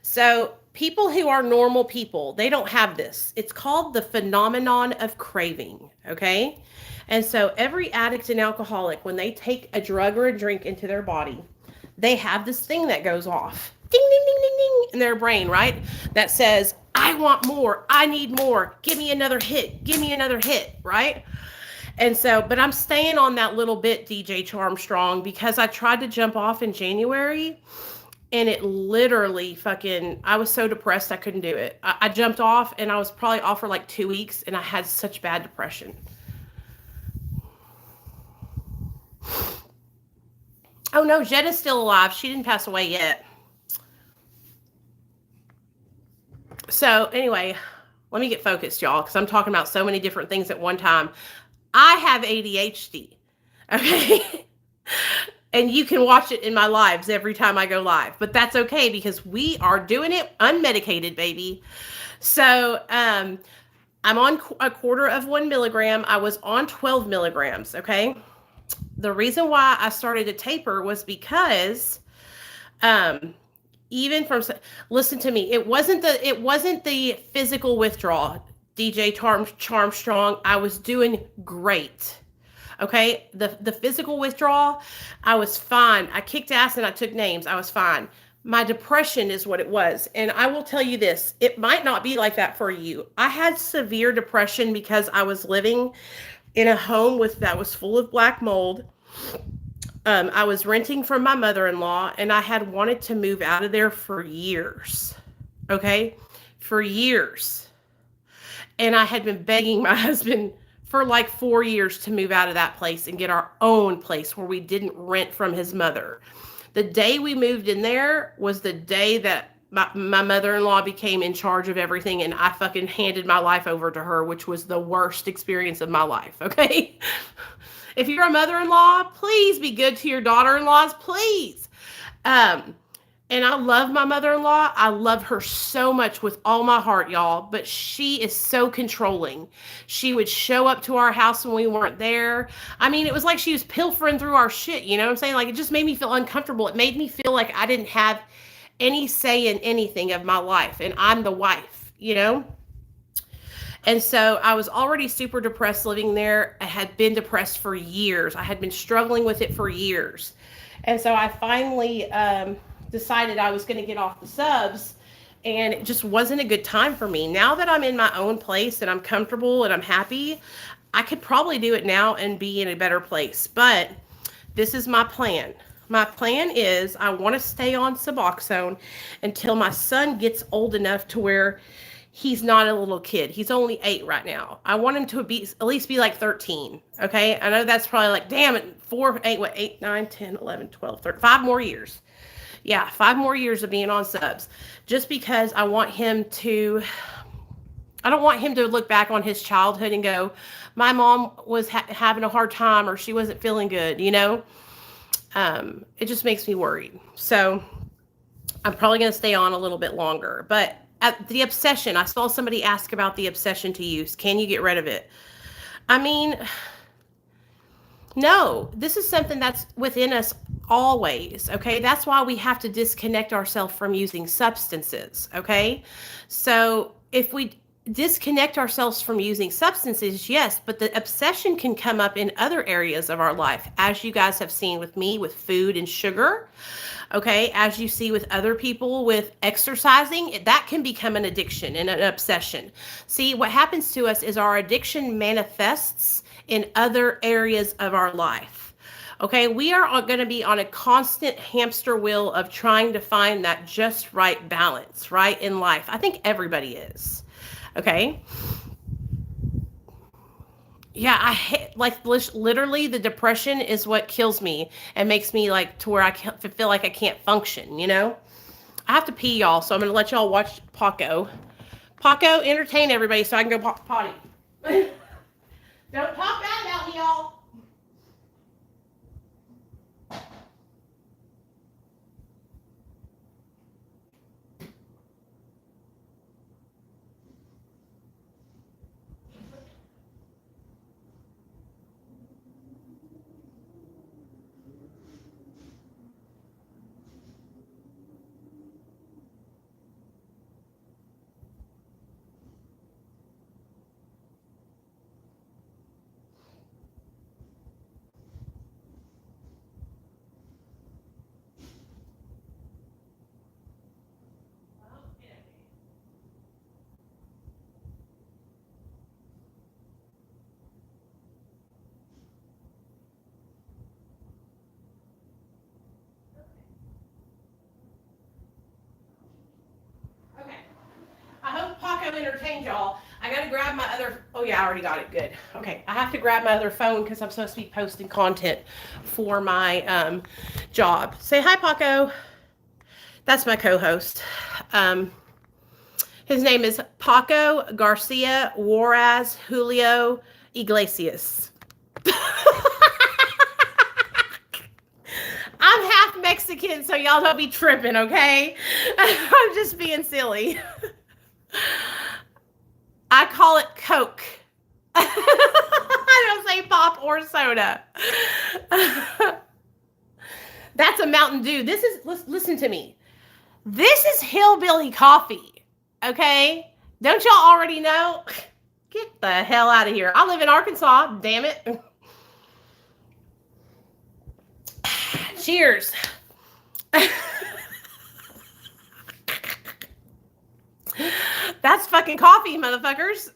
So people who are normal people, they don't have this. It's called the phenomenon of craving, okay? And so every addict and alcoholic, when they take a drug or a drink into their body, they have this thing that goes off. Ding, ding, ding, ding, ding, in their brain, right? That says, I want more. I need more. Give me another hit. Give me another hit, right? And so, but I'm staying on that little bit, DJ Charmstrong, because I tried to jump off in January and it literally fucking, I was so depressed I couldn't do it. I jumped off and I was probably off for like 2 weeks and I had such bad depression. Oh no, Jetta's still alive. She didn't pass away yet. So anyway, let me get focused, y'all, because I'm talking about so many different things at one time. I have ADHD, okay? And you can watch it in my lives every time I go live, but that's okay because we are doing it unmedicated, baby. So I'm on a 1/4 milligram. I was on 12 milligrams, okay? The reason why I started to taper was because even from, listen to me, it wasn't the physical withdrawal, DJ Charmstrong. I was doing great. Okay, the physical withdrawal, I was fine. I kicked ass and I took names. I was fine. My depression is what it was. And I will tell you this, it might not be like that for you. I had severe depression because I was living in a home that was full of black mold. I was renting from my mother-in-law and I had wanted to move out of there for years. Okay, for years. And I had been begging my husband for like 4 years to move out of that place and get our own place where we didn't rent from his mother. The day we moved in there was the day that my mother-in-law became in charge of everything and I fucking handed my life over to her, which was the worst experience of my life, okay? If you're a mother-in-law, please be good to your daughter-in-laws, please. And I love my mother-in-law. I love her so much with all my heart, y'all. But she is so controlling. She would show up to our house when we weren't there. I mean, it was like she was pilfering through our shit. You know what I'm saying? Like, it just made me feel uncomfortable. It made me feel like I didn't have any say in anything of my life. And I'm the wife, you know? And so I was already super depressed living there. I had been depressed for years. I had been struggling with it for years. And so I finally decided I was going to get off the subs, and it just wasn't a good time for me. Now that I'm in my own place and I'm comfortable and I'm happy, I could probably do it now and be in a better place. But this is my plan. My plan is I want to stay on Suboxone until my son gets old enough to where he's not a little kid. He's only 8 right now. I want him to be at least be like 13. Okay. I know that's probably like, damn it, 8, 9, 10, 11, 12, 13, 5 more years. Yeah, 5 more years of being on subs. Just because I don't want him to look back on his childhood and go, my mom was having a hard time or she wasn't feeling good, you know? It just makes me worried. So I'm probably going to stay on a little bit longer. But at the obsession, I saw somebody ask about the obsession to use. Can you get rid of it? I mean, no, this is something that's within us always, okay? That's why we have to disconnect ourselves from using substances, okay? So if we disconnect ourselves from using substances, yes, but the obsession can come up in other areas of our life, as you guys have seen with me with food and sugar, okay? As you see with other people with exercising, that can become an addiction and an obsession. See, what happens to us is our addiction manifests in other areas of our life. Okay, we are going to be on a constant hamster wheel of trying to find that just right balance, right, in life. I think everybody is. Okay. Yeah, I hate, like, literally the depression is what kills me and makes me like to where I feel like I can't function, you know? I have to pee, y'all, so I'm going to let y'all watch Paco. Paco, entertain everybody so I can go potty. Don't talk bad about me, y'all. Paco entertained y'all. I gotta grab my other, oh yeah, I already got it, good. Okay, I have to grab my other phone because I'm supposed to be posting content for my job. Say hi, Paco. That's my co-host. His name is Paco Garcia Juarez Julio Iglesias. I'm half Mexican, so y'all don't be tripping, okay? I'm just being silly. I call it Coke. I don't say pop or soda. That's a Mountain Dew. This is, listen to me. This is hillbilly coffee, okay? Don't y'all already know? Get the hell out of here. I live in Arkansas, damn it. Cheers. That's fucking coffee, motherfuckers.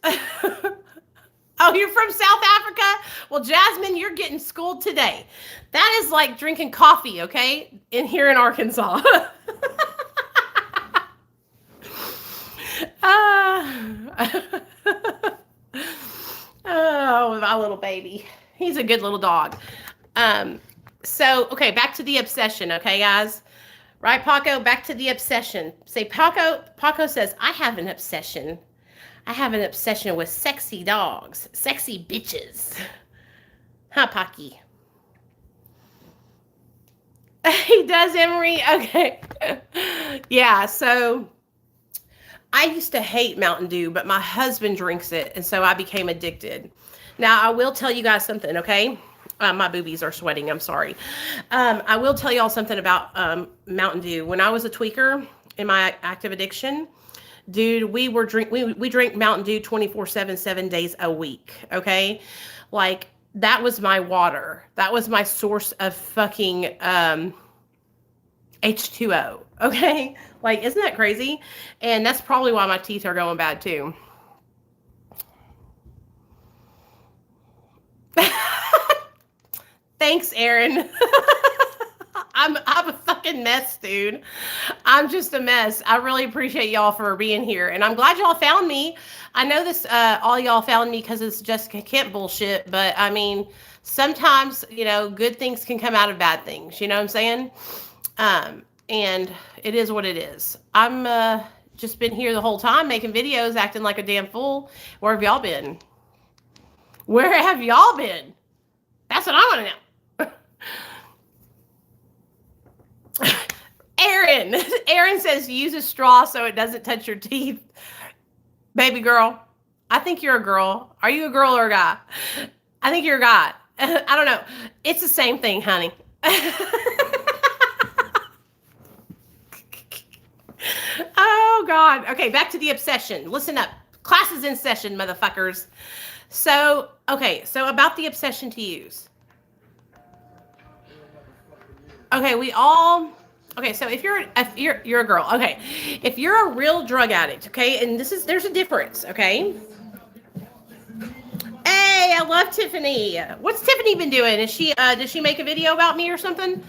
Oh, you're from South Africa? Well, Jasmine, you're getting schooled today. That is like drinking coffee, okay? Here in Arkansas. Oh, my little baby. He's a good little dog. So, okay, back to the obsession, okay, guys? Right, Paco? Back to the obsession. Say, Paco says, I have an obsession. I have an obsession with sexy dogs. Sexy bitches. Huh, Pocky? He does, Emery? Okay. Yeah, so I used to hate Mountain Dew, but my husband drinks it, and so I became addicted. Now, I will tell you guys something, okay? My boobies are sweating. I'm sorry. I will tell y'all something about Mountain Dew. When I was a tweaker in my active addiction, dude, we drink Mountain Dew 24/7, 7 days a week. Okay, like that was my water. That was my source of fucking H2O. Okay, like isn't that crazy? And that's probably why my teeth are going bad too. Thanks, Aaron. I'm a fucking mess, dude. I'm just a mess. I really appreciate y'all for being here, and I'm glad y'all found me. I know this, all y'all found me because it's Jessica Kemp bullshit, but I mean, sometimes, you know, good things can come out of bad things. You know what I'm saying? And it is what it is. I'm just been here the whole time making videos, acting like a damn fool. Where have y'all been? Where have y'all been? That's what I want to know. Aaron says use a straw so it doesn't touch your teeth. Baby girl, I think you're a girl. Are you a girl or a guy? I think you're a guy. I don't know. It's the same thing, honey. Oh, God. Okay, back to the obsession. Listen up. Class is in session, motherfuckers. So, okay, so about the obsession to use. Okay, okay, so if you're a girl, okay, if you're a real drug addict, okay, and there's a difference, okay. Hey, I love Tiffany. What's Tiffany been doing? Did she make a video about me or something?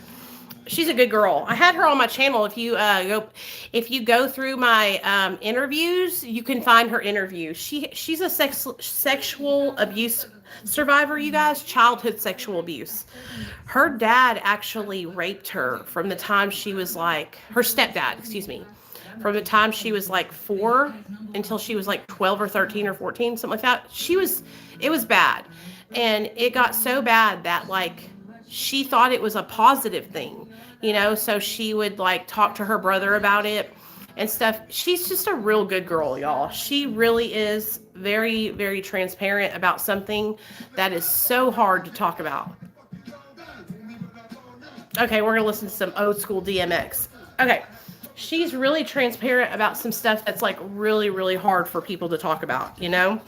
She's a good girl. I had her on my channel. If you go through my interviews, you can find her interview. She's a sexual abuse survivor, you guys. Childhood sexual abuse. Her dad actually raped her from the time she was like, her stepdad, excuse me, from the time she was like 4 until she was like 12 or 13 or 14, something like that. It was bad. And it got so bad that like she thought it was a positive thing, you know, so she would like talk to her brother about it and stuff. She's just a real good girl, y'all. She really is very, very transparent about something that is so hard to talk about. Okay, we're gonna listen to some old school DMX. Okay, she's really transparent about some stuff that's like really, really hard for people to talk about, you know?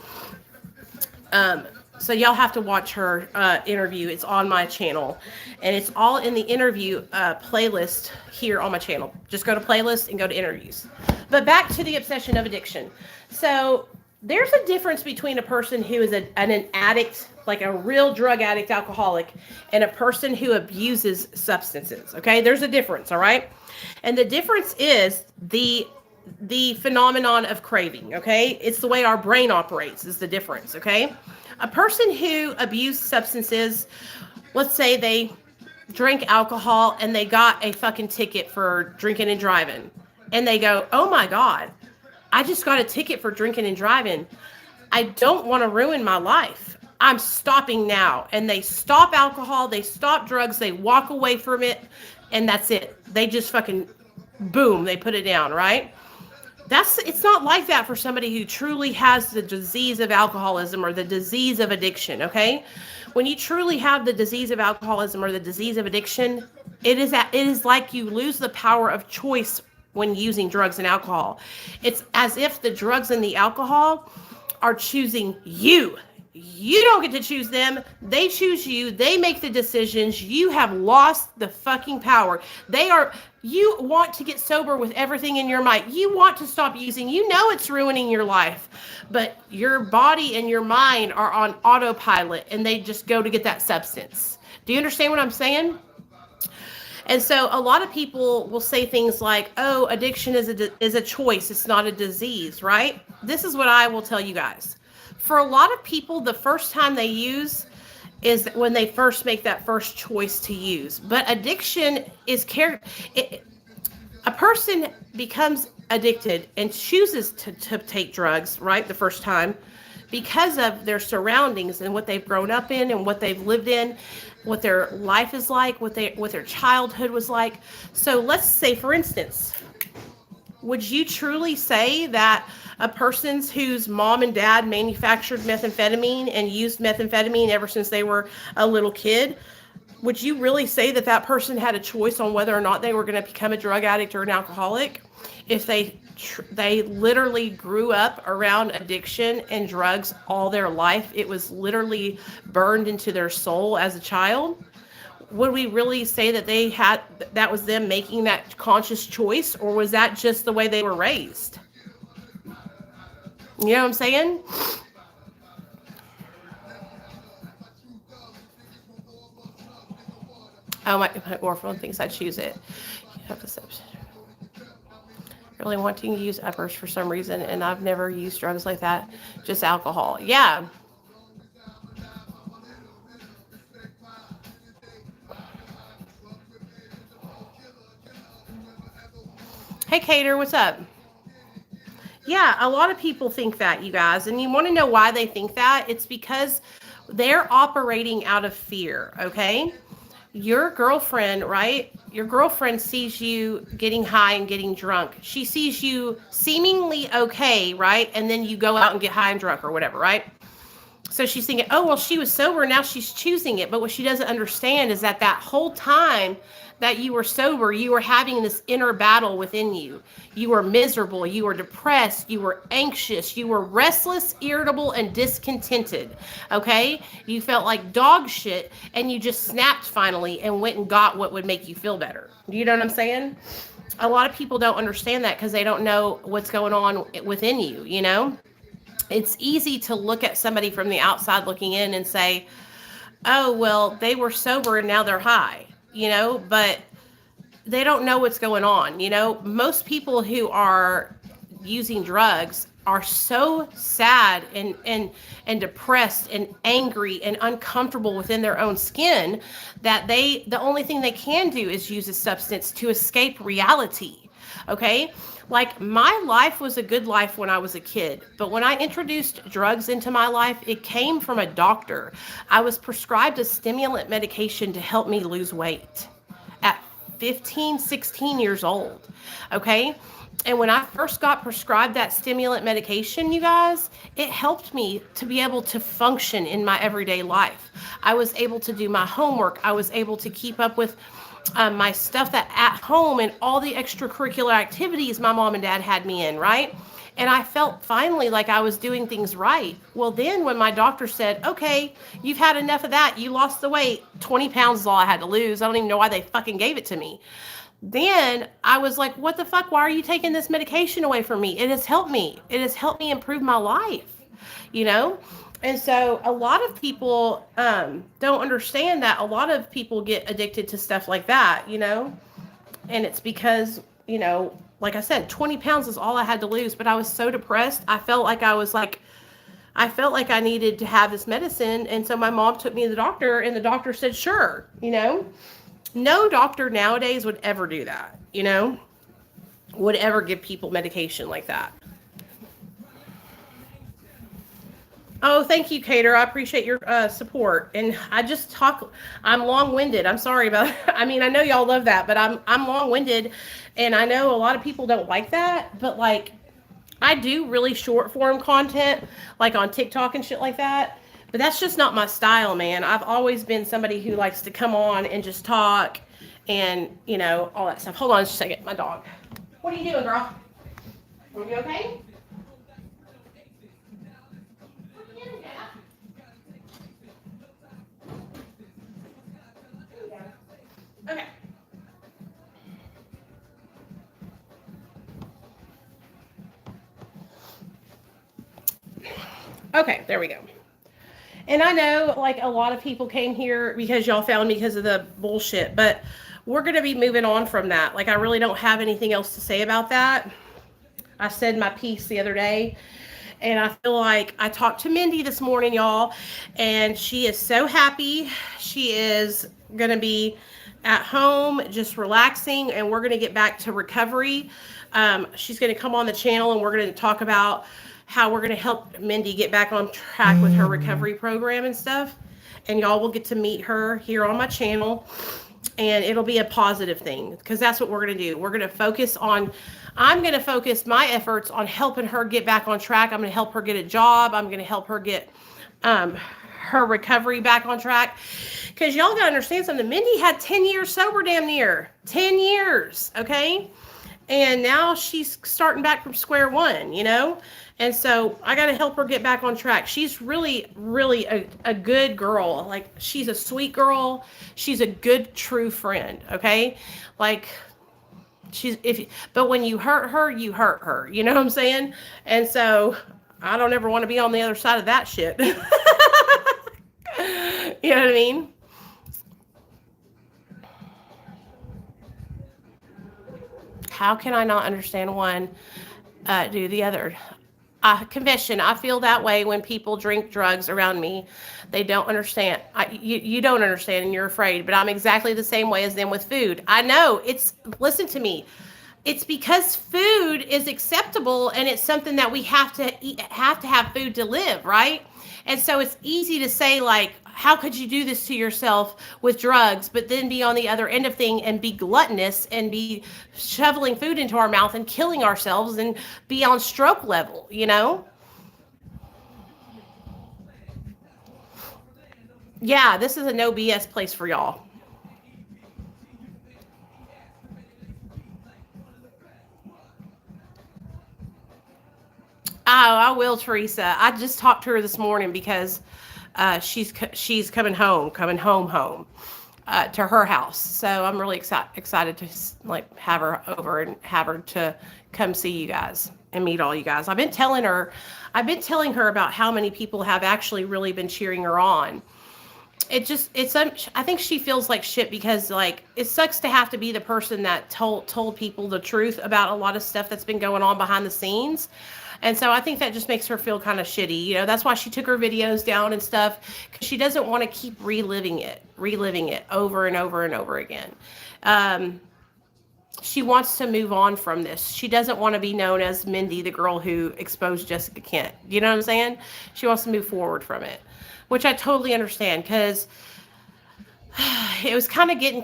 So y'all have to watch her interview. It's on my channel, and it's all in the interview playlist here on my channel. Just go to playlist and go to interviews. But back to the obsession of addiction. So there's a difference between a person who is an addict, like a real drug addict, alcoholic, and a person who abuses substances. Okay, there's a difference, all right? And the difference is the the phenomenon of craving, okay? It's the way our brain operates is the difference, okay? A person who abused substances, let's say they drank alcohol and they got a fucking ticket for drinking and driving. And they go, oh my God, I just got a ticket for drinking and driving. I don't want to ruin my life. I'm stopping now. And they stop alcohol, they stop drugs, they walk away from it, and that's it. They just fucking, boom, they put it down, right? It's not like that for somebody who truly has the disease of alcoholism or the disease of addiction, okay? When you truly have the disease of alcoholism or the disease of addiction, it is like you lose the power of choice when using drugs and alcohol. It's as if the drugs and the alcohol are choosing you. You don't get to choose them. They choose you. They make the decisions. You have lost the fucking power. You want to get sober with everything in your might. You want to stop using. You know it's ruining your life. But your body and your mind are on autopilot and they just go to get that substance. Do you understand what I'm saying? And so a lot of people will say things like, oh, addiction is a choice. It's not a disease, right? This is what I will tell you guys. For a lot of people, the first time they use is when they first make that first choice to use. But addiction is a person becomes addicted and chooses to take drugs, right, the first time because of their surroundings and what they've grown up in and what they've lived in, what their life is like, what their childhood was like. So let's say, for instance, would you truly say that a person whose mom and dad manufactured methamphetamine and used methamphetamine ever since they were a little kid, would you really say that that person had a choice on whether or not they were going to become a drug addict or an alcoholic? If they literally grew up around addiction and drugs all their life, it was literally burned into their soul as a child. Would we really say that that was them making that conscious choice, or was that just the way they were raised? You know what I'm saying? Oh, my orphan thinks I choose it. You have to really wanting to use uppers for some reason, and I've never used drugs like that, just alcohol. Yeah. Hey, Cater, what's up? Yeah, a lot of people think that, you guys, and you want to know why they think that? It's because they're operating out of fear, okay? Your girlfriend, right? Your girlfriend sees you getting high and getting drunk. She sees you seemingly okay, right? And then you go out and get high and drunk or whatever, right? So she's thinking, oh, well, she was sober. Now she's choosing it. But what she doesn't understand is that whole time that you were sober, you were having this inner battle within you. You were miserable. You were depressed. You were anxious. You were restless, irritable, and discontented. Okay? You felt like dog shit, and you just snapped finally and went and got what would make you feel better. Do you know what I'm saying? A lot of people don't understand that because they don't know what's going on within you, you know? It's easy to look at somebody from the outside looking in and say, oh, well, they were sober and now they're high, you know, but they don't know what's going on. You know, most people who are using drugs are so sad and depressed and angry and uncomfortable within their own skin that the only thing they can do is use a substance to escape reality. Okay? Like, my life was a good life when I was a kid, but when I introduced drugs into my life, it came from a doctor. I was prescribed a stimulant medication to help me lose weight at 15, 16 years old, okay? And when I first got prescribed that stimulant medication, you guys, it helped me to be able to function in my everyday life. I was able to do my homework. I was able to keep up with my stuff that at home and all the extracurricular activities my mom and dad had me in, right? And I felt finally like I was doing things right. Well, then when my doctor said, okay, you've had enough of that. You lost the weight. 20 pounds is all I had to lose. I don't even know why they fucking gave it to me. Then I was like, what the fuck? Why are you taking this medication away from me? It has helped me. It has helped me improve my life, you know? And so a lot of people don't understand that a lot of people get addicted to stuff like that, you know? And it's because you know, like I said, 20 pounds is all I had to lose, but I was so depressed. I felt like I needed to have this medicine. And so my mom took me to the doctor, and the doctor said, sure, you know. No doctor nowadays would ever do that, you know, would ever give people medication like that. Oh, thank you, Cater. I appreciate your support. And I'm long-winded. I'm sorry about I mean, I know y'all love that, but I'm long-winded, and I know a lot of people don't like that, but like I do really short form content like on TikTok and shit like that. But that's just not my style, man. I've always been somebody who likes to come on and just talk and, you know, all that stuff. Hold on just a second, my dog. What are you doing, girl? Are you okay? Okay. Okay, there we go. And I know, like, a lot of people came here because y'all found me because of the bullshit, but we're going to be moving on from that. Like, I really don't have anything else to say about that. I said my piece the other day, and I feel like I talked to Mindy this morning, y'all, and she is so happy. She is going to be at home just relaxing, and we're going to get back to recovery. She's going to come on the channel, and we're going to talk about how we're going to help Mindy get back on track with her recovery program and stuff. And y'all will get to meet her here on my channel, and it'll be a positive thing, because that's what we're going to do. We're going to focus on, I'm going to focus my efforts on helping her get back on track. I'm going to help her get a job. I'm going to help her get her recovery back on track. Because y'all got to understand something. Mindy had 10 years sober, damn near 10 years. Okay. And now she's starting back from square one, you know? And so I got to help her get back on track. She's really, really a good girl. Like, she's a sweet girl. She's a good, true friend. Okay. Like, but when you hurt her, you hurt her. You know what I'm saying? And so I don't ever want to be on the other side of that shit. You know what I mean? How can I not understand one, do the other? Confession, I feel that way when people drink drugs around me. They don't understand. You don't understand, and you're afraid, but I'm exactly the same way as them with food. I know, listen to me. It's because food is acceptable, and it's something that we have to eat, have to have food to live, right? And so it's easy to say, like, how could you do this to yourself with drugs, but then be on the other end of thing and be gluttonous and be shoveling food into our mouth and killing ourselves and be on stroke level, you know? Yeah, this is a no BS place for y'all. Oh, I will, Teresa. I just talked to her this morning because she's coming home to her house. So I'm really excited to like have her over and have her to come see you guys and meet all you guys. I've been telling her about how many people have actually really been cheering her on. I think she feels like shit because, like, it sucks to have to be the person that told people the truth about a lot of stuff that's been going on behind the scenes. And so I think that just makes her feel kind of shitty. You know, that's why she took her videos down and stuff, because she doesn't want to keep reliving it over and over and over again. She wants to move on from this. She doesn't want to be known as Mindy, the girl who exposed Jessica Kent. You know what I'm saying? She wants to move forward from it, which I totally understand, because it was kind of getting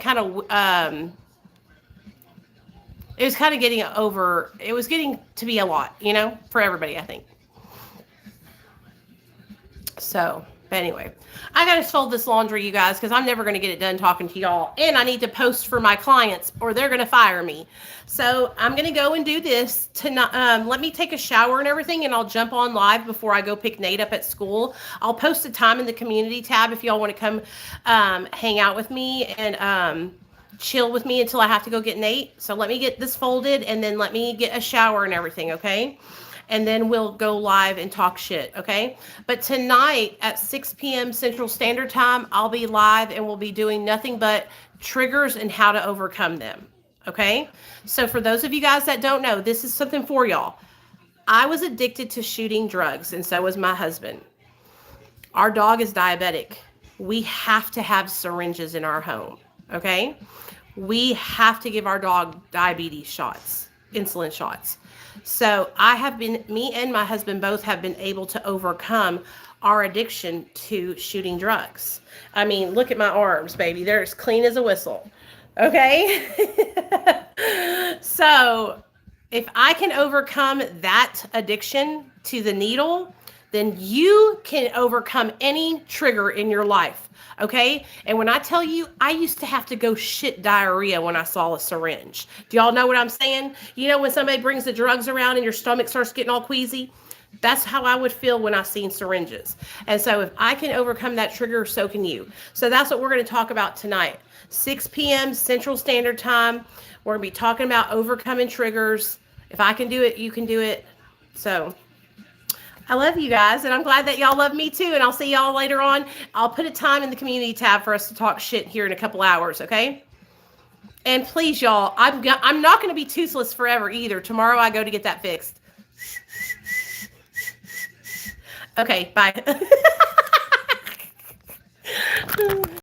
it was getting to be a lot, you know, for everybody, I think. So, but anyway, I got to fold this laundry, you guys, because I'm never going to get it done talking to y'all. And I need to post for my clients or they're going to fire me. So I'm going to go and do this tonight. Let me take a shower and everything, and I'll jump on live before I go pick Nate up at school. I'll post a time in the community tab if y'all want to come hang out with me and chill with me until I have to go get Nate. So let me get this folded, and then let me get a shower and everything, okay? And then we'll go live and talk shit, okay? But tonight at 6 p.m. Central Standard Time, I'll be live, and we'll be doing nothing but triggers and how to overcome them, Okay? So for those of you guys that don't know, this is something for y'all. I was addicted to shooting drugs, and so was my husband. Our dog is diabetic. We have to have syringes in our home. Okay? We have to give our dog diabetes shots, insulin shots. So me and my husband both have been able to overcome our addiction to shooting drugs. I mean, look at my arms, baby. They're as clean as a whistle. Okay? So if I can overcome that addiction to the needle, then you can overcome any trigger in your life. Okay? And when I tell you, I used to have to go shit diarrhea when I saw a syringe. Do y'all know what I'm saying? You know when somebody brings the drugs around and your stomach starts getting all queasy? That's how I would feel when I seen syringes. And so if I can overcome that trigger, so can you. So that's what we're going to talk about tonight. 6 p.m. Central Standard Time. We're going to be talking about overcoming triggers. If I can do it, you can do it. So I love you guys, and I'm glad that y'all love me too, and I'll see y'all later on. I'll put a time in the community tab for us to talk shit here in a couple hours, okay? And please, y'all, I'm not going to be toothless forever either. Tomorrow I go to get that fixed. Okay, bye.